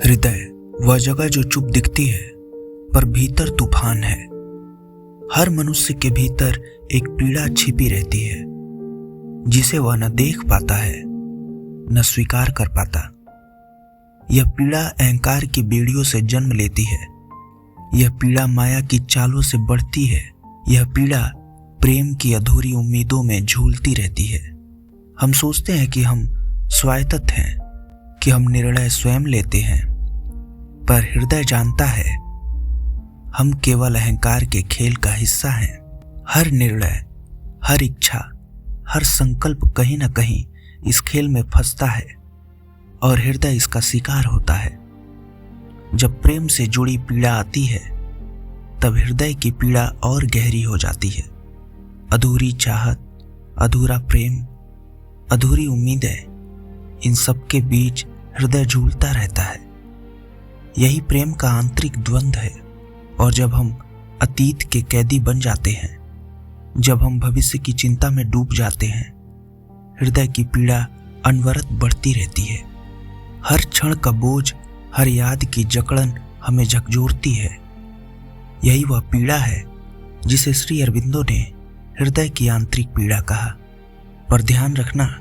हृदय वह जगह जो चुप दिखती है पर भीतर तूफान है। हर मनुष्य के भीतर एक पीड़ा छिपी रहती है जिसे वह न देख पाता है न स्वीकार कर पाता। यह पीड़ा अहंकार की बेड़ियों से जन्म लेती है। यह पीड़ा माया की चालों से बढ़ती है। यह पीड़ा प्रेम की अधूरी उम्मीदों में झूलती रहती है। हम सोचते हैं कि हम स्वायत्त हैं, कि हम निर्णय स्वयं लेते हैं, पर हृदय जानता है हम केवल अहंकार के खेल का हिस्सा हैं। हर निर्णय, हर इच्छा, हर संकल्प कहीं न कहीं इस खेल में फंसता है और हृदय इसका शिकार होता है। जब प्रेम से जुड़ी पीड़ा आती है तब हृदय की पीड़ा और गहरी हो जाती है। अधूरी चाहत, अधूरा प्रेम, अधूरी उम्मीदें, इन सब के बीच हृदय झूलता रहता है। यही प्रेम का आंतरिक द्वंद्व है। और जब हम अतीत के कैदी बन जाते हैं, जब हम भविष्य की चिंता में डूब जाते हैं, हृदय की पीड़ा अनवरत बढ़ती रहती है। हर क्षण का बोझ, हर याद की जकड़न हमें झकझोरती है। यही वह पीड़ा है जिसे श्री अरविंदो ने हृदय की आंतरिक पीड़ा कहा। पर ध्यान रखना,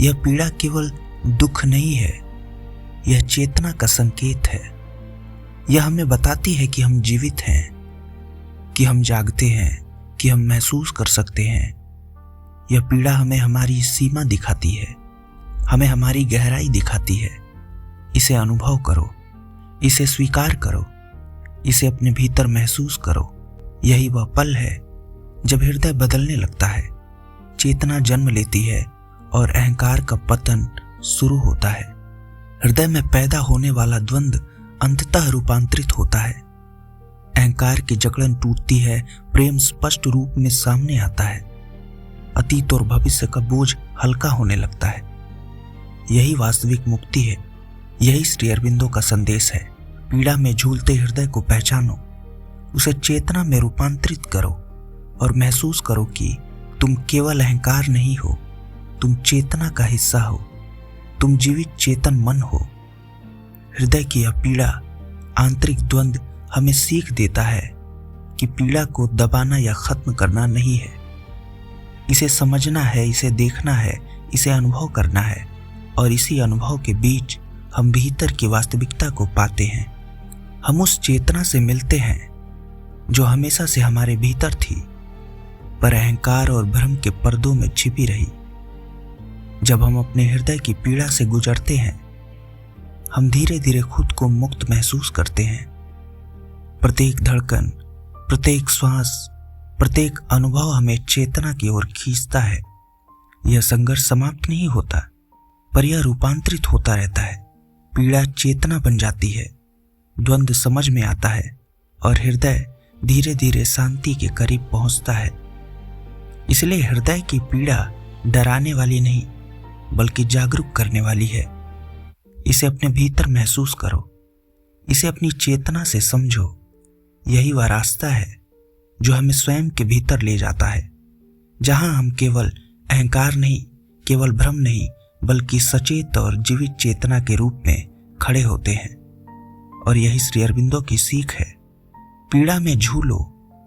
यह पीड़ा केवल दुख नहीं है, यह चेतना का संकेत है। यह हमें बताती है कि हम जीवित हैं, कि हम जागते हैं, कि हम महसूस कर सकते हैं। यह पीड़ा हमें हमारी सीमा दिखाती है, हमें हमारी गहराई दिखाती है। इसे अनुभव करो, इसे स्वीकार करो, इसे अपने भीतर महसूस करो। यही वह पल है जब हृदय बदलने लगता है, चेतना जन्म लेती है और अहंकार का पतन शुरू होता है। हृदय में पैदा होने वाला द्वंद्व अंततः रूपांतरित होता है। अहंकार की जकड़न टूटती है, प्रेम स्पष्ट रूप में सामने आता है, अतीत और भविष्य का बोझ हल्का होने लगता है। यही वास्तविक मुक्ति है, यही श्री अरविंदो का संदेश है। पीड़ा में झूलते हृदय को पहचानो, उसे चेतना में रूपांतरित करो और महसूस करो कि तुम केवल अहंकार नहीं हो, तुम चेतना का हिस्सा हो, तुम जीवित चेतन मन हो। हृदय की यह पीड़ा, आंतरिक द्वंद्व हमें सीख देता है कि पीड़ा को दबाना या खत्म करना नहीं है। इसे समझना है, इसे देखना है, इसे अनुभव करना है और इसी अनुभव के बीच हम भीतर की वास्तविकता को पाते हैं। हम उस चेतना से मिलते हैं जो हमेशा से हमारे भीतर थी, पर अहंकार और भ्रम के पर्दों में छिपी रही। जब हम अपने हृदय की पीड़ा से गुजरते हैं, हम धीरे धीरे खुद को मुक्त महसूस करते हैं। प्रत्येक धड़कन, प्रत्येक श्वास, प्रत्येक अनुभव हमें चेतना की ओर खींचता है। यह संघर्ष समाप्त नहीं होता, पर यह रूपांतरित होता रहता है। पीड़ा चेतना बन जाती है, द्वंद्व समझ में आता है और हृदय धीरे धीरे शांति के करीब पहुंचता है। इसलिए हृदय की पीड़ा डराने वाली नहीं बल्कि जागरूक करने वाली है। इसे अपने भीतर महसूस करो, इसे अपनी चेतना से समझो। यही वह रास्ता है जो हमें स्वयं के भीतर ले जाता है, जहां हम केवल अहंकार नहीं, केवल भ्रम नहीं, बल्कि सचेत और जीवित चेतना के रूप में खड़े होते हैं। और यही श्री अरविंदो की सीख है। पीड़ा में झूलो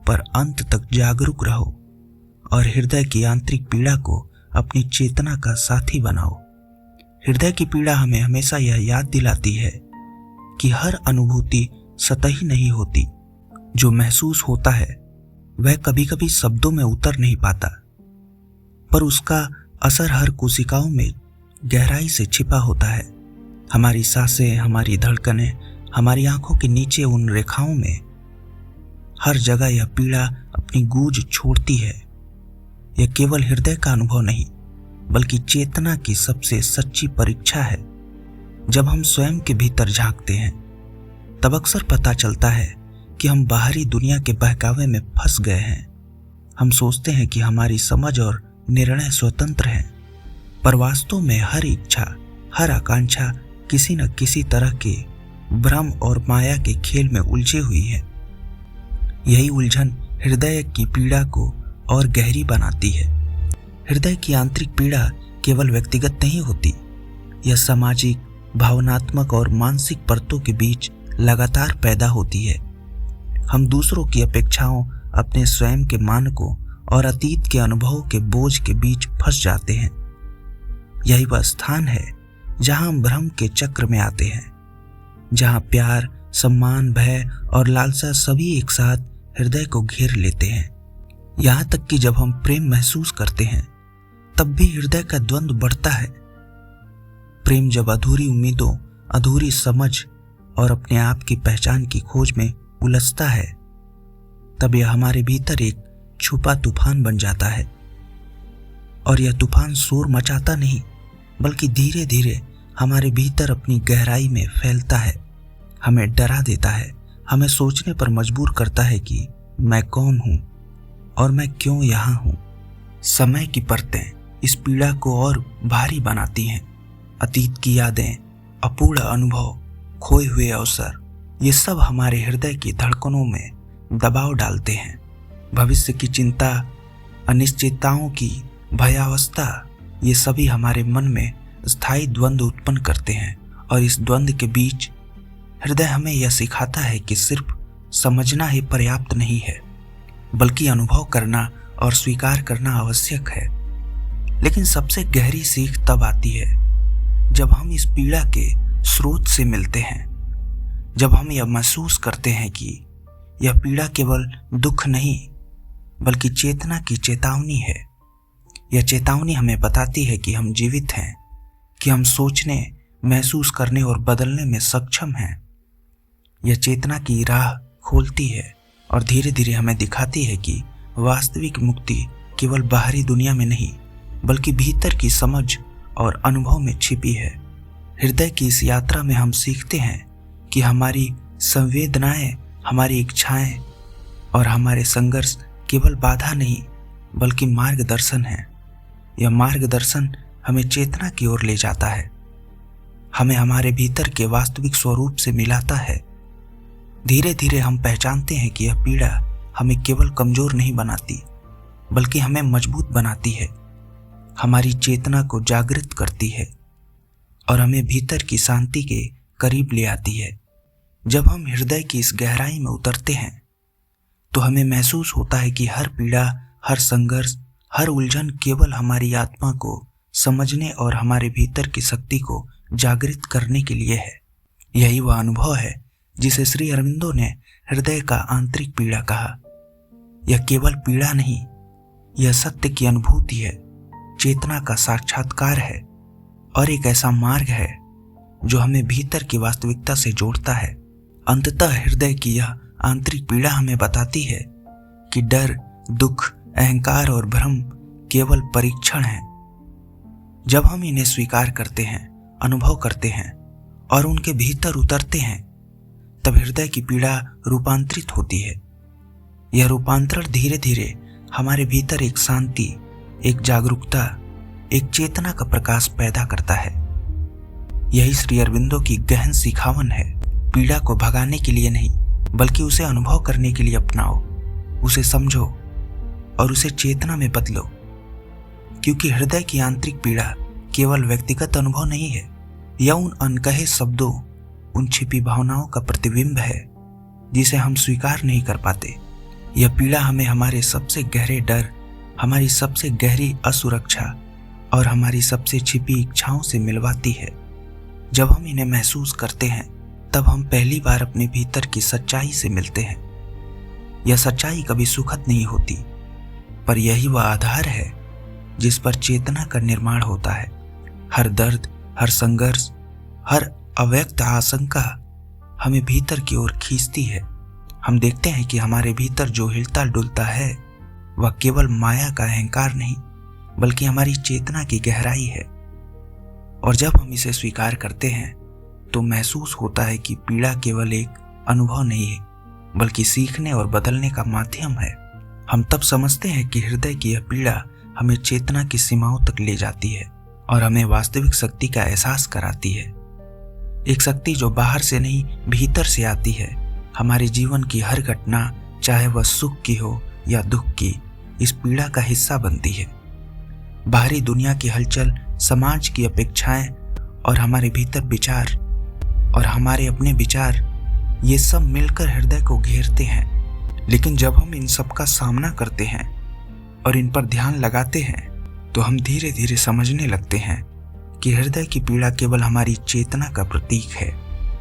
पर अंत तक जागरूक रहो और हृदय की आंतरिक पीड़ा को अपनी चेतना का साथी बनाओ। हृदय की पीड़ा हमें हमेशा यह याद दिलाती है कि हर अनुभूति सतही नहीं होती। जो महसूस होता है वह कभी कभी शब्दों में उतर नहीं पाता, पर उसका असर हर कोशिकाओं में गहराई से छिपा होता है। हमारी सांसें, हमारी धड़कनें, हमारी आंखों के नीचे उन रेखाओं में, हर जगह यह पीड़ा अपनी गूंज छोड़ती है। यह केवल हृदय का अनुभव नहीं बल्कि चेतना की सबसे सच्ची परीक्षा है। जब हम स्वयं के भीतर झांकते हैं तब अक्सर पता चलता है कि हम बाहरी दुनिया के बहकावे में फंस गए हैं। हम सोचते हैं कि हमारी समझ और निर्णय स्वतंत्र हैं, पर वास्तव में हर इच्छा, हर आकांक्षा किसी न किसी तरह के भ्रम और माया के खेल में उलझी हुई है। यही उलझन हृदय की पीड़ा को और गहरी बनाती है। हृदय की आंतरिक पीड़ा केवल व्यक्तिगत नहीं होती, यह सामाजिक, भावनात्मक और मानसिक परतों के बीच लगातार पैदा होती है। हम दूसरों की अपेक्षाओं, अपने स्वयं के मानकों और अतीत के अनुभवों के बोझ के बीच फंस जाते हैं। यही वह स्थान है जहां हम भ्रम के चक्र में आते हैं, जहां प्यार, सम्मान, भय और लालसा सभी एक साथ हृदय को घेर लेते हैं। यहां तक कि जब हम प्रेम महसूस करते हैं तब भी हृदय का द्वंद्व बढ़ता है। प्रेम जब अधूरी उम्मीदों, अधूरी समझ और अपने आप की पहचान की खोज में उलझता है, तब यह हमारे भीतर एक छुपा तूफान बन जाता है। और यह तूफान शोर मचाता नहीं, बल्कि धीरे धीरे हमारे भीतर अपनी गहराई में फैलता है, हमें डरा देता है, हमें सोचने पर मजबूर करता है कि मैं कौन हूं और मैं क्यों यहां हूं। समय की परतें इस पीड़ा को और भारी बनाती हैं। अतीत की यादें, अपूर्ण अनुभव, खोए हुए अवसर, ये सब हमारे हृदय की धड़कनों में दबाव डालते हैं। भविष्य की चिंता, अनिश्चितताओं की भयावस्था, ये सभी हमारे मन में स्थायी द्वंद्व उत्पन्न करते हैं। और इस द्वंद्व के बीच हृदय हमें यह सिखाता है कि सिर्फ समझना ही पर्याप्त नहीं है, बल्कि अनुभव करना और स्वीकार करना आवश्यक है। लेकिन सबसे गहरी सीख तब आती है जब हम इस पीड़ा के स्रोत से मिलते हैं, जब हम यह महसूस करते हैं कि यह पीड़ा केवल दुख नहीं, बल्कि चेतना की चेतावनी है। यह चेतावनी हमें बताती है कि हम जीवित हैं, कि हम सोचने, महसूस करने और बदलने में सक्षम हैं। यह चेतना की राह खोलती है और धीरे धीरे हमें दिखाती है कि वास्तविक मुक्ति केवल बाहरी दुनिया में नहीं, बल्कि भीतर की समझ और अनुभव में छिपी है। हृदय की इस यात्रा में हम सीखते हैं कि हमारी संवेदनाएं, हमारी इच्छाएं और हमारे संघर्ष केवल बाधा नहीं, बल्कि मार्गदर्शन है। यह मार्गदर्शन हमें चेतना की ओर ले जाता है, हमें हमारे भीतर के वास्तविक स्वरूप से मिलाता है। धीरे धीरे हम पहचानते हैं कि यह पीड़ा हमें केवल कमजोर नहीं बनाती, बल्कि हमें मजबूत बनाती है, हमारी चेतना को जागृत करती है और हमें भीतर की शांति के करीब ले आती है। जब हम हृदय की इस गहराई में उतरते हैं तो हमें महसूस होता है कि हर पीड़ा, हर संघर्ष, हर उलझन केवल हमारी आत्मा को समझने और हमारे भीतर की शक्ति को जागृत करने के लिए है। यही वह अनुभव है जिसे श्री अरविंदो ने हृदय का आंतरिक पीड़ा कहा। यह केवल पीड़ा नहीं, यह सत्य की अनुभूति है, चेतना का साक्षात्कार है और एक ऐसा मार्ग है जो हमें भीतर की वास्तविकता से जोड़ता है। अंततः हृदय की यह आंतरिक पीड़ा हमें बताती है कि डर, दुख, अहंकार और भ्रम केवल परीक्षण हैं। जब हम इन्हें स्वीकार करते हैं, अनुभव करते हैं और उनके भीतर उतरते हैं, तब हृदय की पीड़ा रूपांतरित होती है। यह रूपांतरण धीरे धीरे हमारे भीतर एक शांति, एक जागरूकता, एक चेतना का प्रकाश पैदा करता है। यही श्री अरविंदो की गहन सिखावन है। पीड़ा को भगाने के लिए नहीं, बल्कि उसे अनुभव करने के लिए अपनाओ, उसे समझो और उसे चेतना में बदलो। क्योंकि हृदय की आंतरिक पीड़ा केवल व्यक्तिगत अनुभव नहीं है, यह उन अनकहे शब्दों, उन छिपी भावनाओं का प्रतिबिंब है जिसे हम स्वीकार नहीं कर पाते। यह पीड़ा हमें हमारे सबसे गहरे डर, हमारी सबसे गहरी असुरक्षा और हमारी सबसे छिपी इच्छाओं से मिलवाती है। जब हम इन्हें महसूस करते हैं, तब हम पहली बार अपने भीतर की सच्चाई से मिलते हैं। यह सच्चाई कभी सुखद नहीं होती, पर यही वह आधार है जिस पर चेतना का निर्माण होता है। हर दर्द, हर संघर्ष, हर अव्यक्त आशंका हमें भीतर की ओर खींचती है। हम देखते हैं कि हमारे भीतर जो हिलता डुलता है वह केवल माया का अहंकार नहीं, बल्कि हमारी चेतना की गहराई है। और जब हम इसे स्वीकार करते हैं तो महसूस होता है कि पीड़ा केवल एक अनुभव नहीं है, बल्कि सीखने और बदलने का माध्यम है। हम तब समझते हैं कि हृदय की यह पीड़ा हमें चेतना की सीमाओं तक ले जाती है और हमें वास्तविक शक्ति का एहसास कराती है। एक शक्ति जो बाहर से नहीं, भीतर से आती है। हमारे जीवन की हर घटना, चाहे वह सुख की हो या दुख की, इस पीड़ा का हिस्सा बनती है। बाहरी दुनिया की हलचल, समाज की अपेक्षाएं और हमारे भीतर विचार और हमारे अपने विचार, ये सब मिलकर हृदय को घेरते हैं। लेकिन जब हम इन सब का सामना करते हैं और इन पर ध्यान लगाते हैं तो हम धीरे धीरे समझने लगते हैं कि हृदय की पीड़ा केवल हमारी चेतना का प्रतीक है।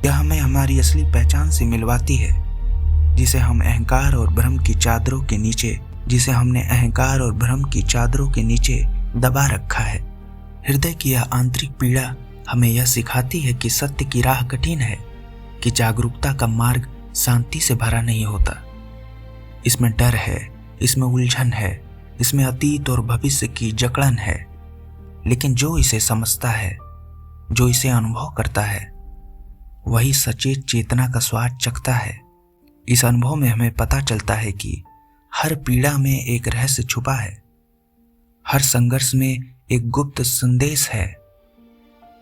यह हमें हमारी असली पहचान से मिलवाती है, जिसे हमने अहंकार और भ्रम की चादरों के नीचे दबा रखा है। हृदय की यह आंतरिक पीड़ा हमें यह सिखाती है कि सत्य की राह कठिन है, कि जागरूकता का मार्ग शांति से भरा नहीं होता। इसमें डर है, इसमें उलझन है, इसमें अतीत और भविष्य की जकड़न है। लेकिन जो इसे समझता है, जो इसे अनुभव करता है, वही सचेत चेतना का स्वाद चखता है। इस अनुभव में हमें पता चलता है कि हर पीड़ा में एक रहस्य छुपा है, हर संघर्ष में एक गुप्त संदेश है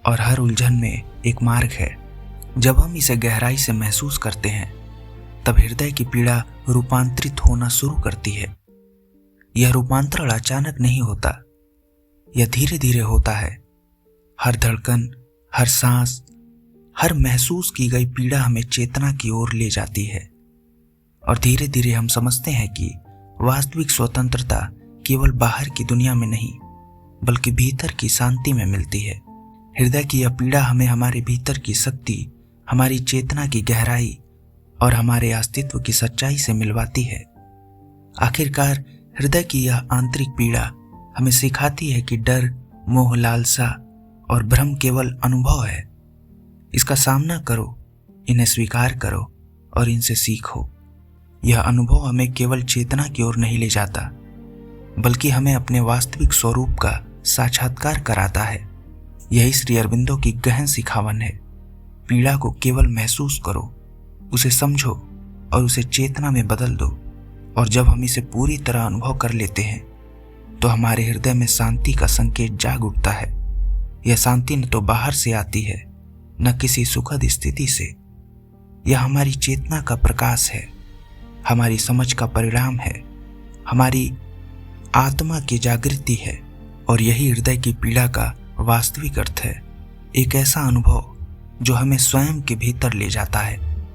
और हर उलझन में एक मार्ग है। जब हम इसे गहराई से महसूस करते हैं तब हृदय की पीड़ा रूपांतरित होना शुरू करती है। यह रूपांतरण अचानक नहीं होता, यह धीरे धीरे होता है। हर धड़कन, हर सांस, हर महसूस की गई पीड़ा हमें चेतना की ओर ले जाती है और धीरे धीरे हम समझते हैं कि वास्तविक स्वतंत्रता केवल बाहर की दुनिया में नहीं बल्कि भीतर की शांति में मिलती है। हृदय की यह पीड़ा हमें हमारे भीतर की शक्ति, हमारी चेतना की गहराई और हमारे अस्तित्व की सच्चाई से मिलवाती है। आखिरकार हृदय की यह आंतरिक पीड़ा हमें सिखाती है कि डर, मोह, लालसा और भ्रम केवल अनुभव है। इसका सामना करो, इन्हें स्वीकार करो और इनसे सीखो। यह अनुभव हमें केवल चेतना की ओर नहीं ले जाता बल्कि हमें अपने वास्तविक स्वरूप का साक्षात्कार कराता है। यही श्री अरविंदो की गहन सिखावन है। पीड़ा को केवल महसूस करो, उसे समझो और उसे चेतना में बदल दो। और जब हम इसे पूरी तरह अनुभव कर लेते हैं तो हमारे हृदय में शांति का संकेत जाग उठता है। यह शांति न तो बाहर से आती है, न किसी सुखद स्थिति से। यह हमारी चेतना का प्रकाश है, हमारी समझ का परिणाम है, हमारी आत्मा की जागृति है। और यही हृदय की पीड़ा का वास्तविक अर्थ है। एक ऐसा अनुभव जो हमें स्वयं के भीतर ले जाता है,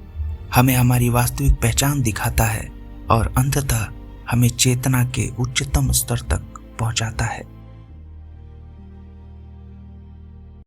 हमें हमारी वास्तविक पहचान दिखाता है और अंततः हमें चेतना के उच्चतम स्तर तक पहुंचाता है।